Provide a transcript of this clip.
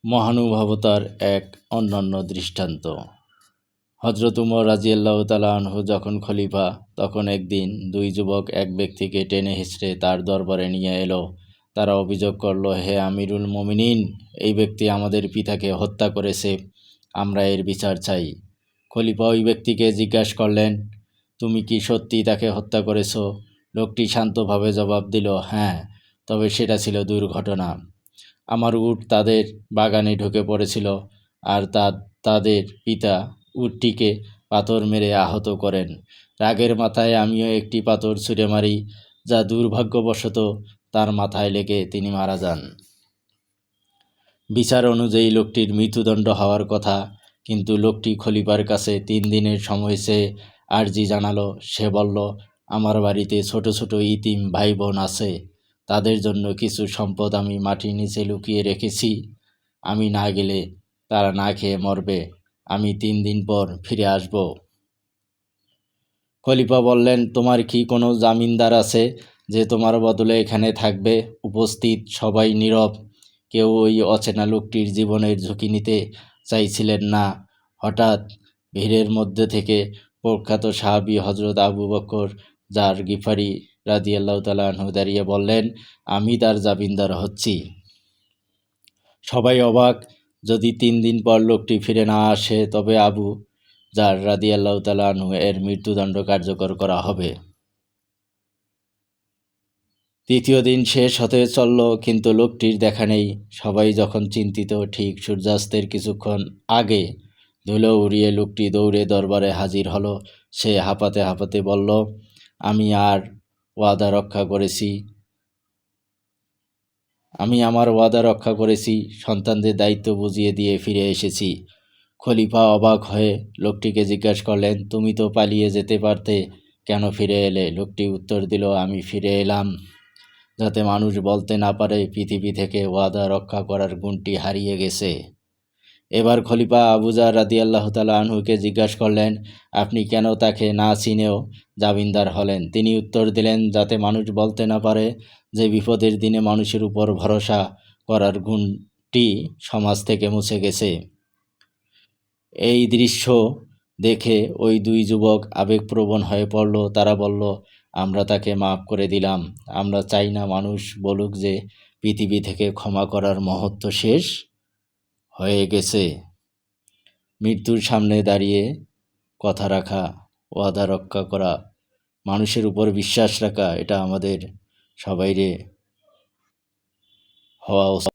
মহানুভবতার এক অনন্য দৃষ্টান্ত। হযরত উমর রাযিয়াল্লাহু তাআলা আনহু যখন খলিফা, তখন একদিন দুই যুবক এক ব্যক্তিকে টেনে হিঁচড়ে তার দরবারে নিয়ে এলো। তারা অভিযোগ করল, হে আমিরুল মুমিনিন, এই ব্যক্তি আমাদের পিতাকে হত্যা করেছে, আমরা এর বিচার চাই। খলিফা ওই ব্যক্তিকে জিজ্ঞাসা করলেন, তুমি কি সত্যি তাকে হত্যা করেছ? লোকটি শান্তভাবে জবাব দিল, হ্যাঁ, তবে সেটা ছিল দুর্ঘটনা। আমার উট তাদের বাগানে ঢুকে পড়েছিল, আর তাদের পিতা উটটিকে পাথর মেরে আহত করেন। রাগের মাথায় আমিও একটি পাথর ছুঁড়ে মারি, যা দুর্ভাগ্যবশত তার মাথায় লেগে তিনি মারা যান। বিচার অনুযায়ী লোকটির মৃত্যুদণ্ড হওয়ার কথা, কিন্তু লোকটি খলিফার কাছে 3 দিনের সময় চেয়ে আর্জি জানালো। সে বলল, আমার বাড়িতে ছোট ছোট ইতিম ভাই বোন আছে, তাদের জন্য কিছু সম্পদ আমি মাটির নিচে লুকিয়ে রেখেছি। আমি না গেলে তারা না খেয়ে মরবে। আমি 3 দিন পর ফিরে আসব। খলিফা বললেন, তোমার কি কোনো জামিনদার আছে যে তোমার বদলে এখানে থাকবে? উপস্থিত সবাই নীরব। কেউ ওই অচেনা লোকটির জীবনের ঝুঁকি নিতে চাইছিলেন না। হঠাৎ ভিড়ের মধ্যে থেকে প্রখ্যাত সাহাবী হযরত আবু বকর যার গিফারি রাদিয়াল্লাহু তাআলা আনহু দাঁড়িয়ে বললেন, আমি তার জামিনদার হচ্ছি। সবাই অবাক। যদি 3 দিন পর লোকটি ফিরে না আসে, তবে আবু যার রাদিয়াল্লাহু তাআলা আনহু এর মৃত্যুদণ্ড কার্যকর করা হবে। 3য় দিন শেষ হতে চলল, কিন্তু লোকটির দেখা নেই। সবাই যখন চিন্তিত, ঠিক সূর্যাস্তের কিছুক্ষণ আগে ধুলো উড়িয়ে লোকটি দৌড়ে দরবারে হাজির হলো। সে হাঁপাতে হাঁপাতে বলল, আমি আমার ওয়াদা রক্ষা করেছি, সন্তানদের দায়িত্ব বুঝিয়ে দিয়ে ফিরে এসেছি। খলিফা অবাক হয়ে লোকটিকে জিজ্ঞাসা করলেন, তুমি তো পালিয়ে যেতে পারতে, কেন ফিরে এলে? লোকটি উত্তর দিল, আমি ফিরে এলাম যাতে মানুষ বলতে না পারে পৃথিবী থেকে ওয়াদা রক্ষা করার গুণটি হারিয়ে গেছে। এবার খলিফা আবু যর রাদিয়াল্লাহু তাআলা আনহুকে জিজ্ঞাসা করলেন, আপনি কেন তাকে না চিনেও জামিনদার হলেন? তিনি উত্তর দিলেন, যাতে মানুষ বলতে না পারে যে বিপদের দিনে মানুষের উপর ভরসা করার গুণটি সমাজ থেকে মুছে গেছে। এই দৃশ্য দেখে ওই দুই যুবক আবেগপ্রবণ হয়ে পড়ল। তারা বলল, আমরা তাকে মাফ করে দিলাম। আমরা চাই না মানুষ বলুক যে পৃথিবী থেকে ক্ষমা করার মহত্ব শেষ হয়ে গেছে। মৃত্যুর সামনে দাঁড়িয়ে কথা রাখা, ওয়াদা রক্ষা করা, মানুষের উপর বিশ্বাস রাখা, এটা আমাদের সবাইরে হওয়া উচিত।